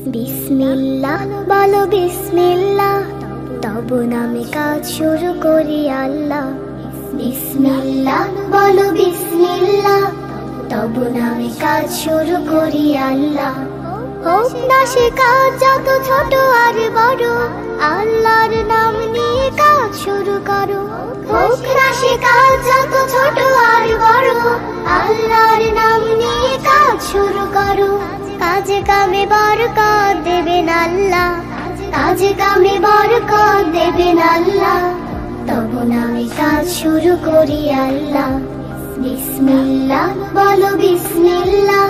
বিসমিল্লাহ বলো বিসমিল্লাহ, তব নামে কাজ শুরু করি আল্লাহ। বিসমিল্লাহ বলো বিসমিল্লাহ, তব নামে কাজ শুরু করি আল্লাহ। হোক না সে কাজ যত ছোট আর বড়, আল্লাহর নাম নিয়ে কাজ শুরু করো। হোক না সে কাজ যত ছোট আর বড়, আল্লাহর নাম নিয়ে কাজ শুরু করো। কাজে কামে বরকত দেবেন আল্লাহ, কাজে কামে বরকত দেবেন আল্লাহ। তব নামে কাজ শুরু করি আল্লাহ। বিসমিল্লাহ বলো বিসমিল্লাহ,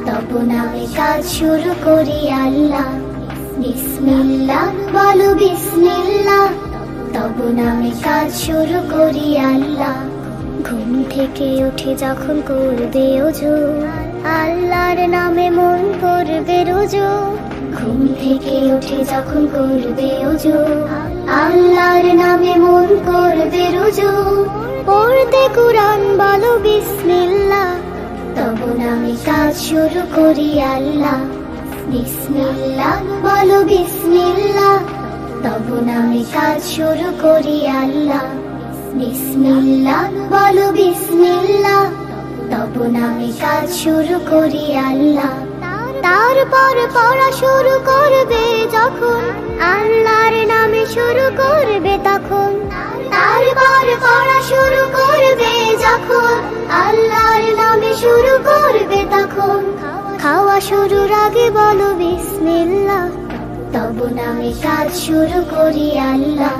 তব নামে কাজ শুরু করি আল্লাহ। বিসমিল্লাহ বলো বিসমিল্লাহ, তব নামে কাজ শুরু করি আল্লাহ। ঘুম থেকে উঠে যখন করবে ওযু, আল্লাহর নামে মন করবে রুজু। ঘুম থেকে উঠে যখন করবে ওযু, আল্লাহর নামে মন করবে রুজু। পড়তে কুরআন বলো বিসমিল্লাহ, তব নামে কাজ শুরু করি আল্লাহ। বিসমিল্লাহ বলো বিসমিল্লাহ, তব নামে কাজ শুরু করি আল্লাহ। বিসমিল্লাহ বলো বিসমিল্লাহ, তব নামে কাজ শুরু করি আল্লাহ। তারপর পড়া শুরু করবে যখন, আল্লাহর নামে শুরু করবে তখন। তারপর পড়া শুরু করবে যখন, আল্লাহর নামে শুরু করবে তখন। খাওয়া শুরুর আগে বলো বিসমিল্লাহ, তব নামে কাজ শুরু করি আল্লাহ।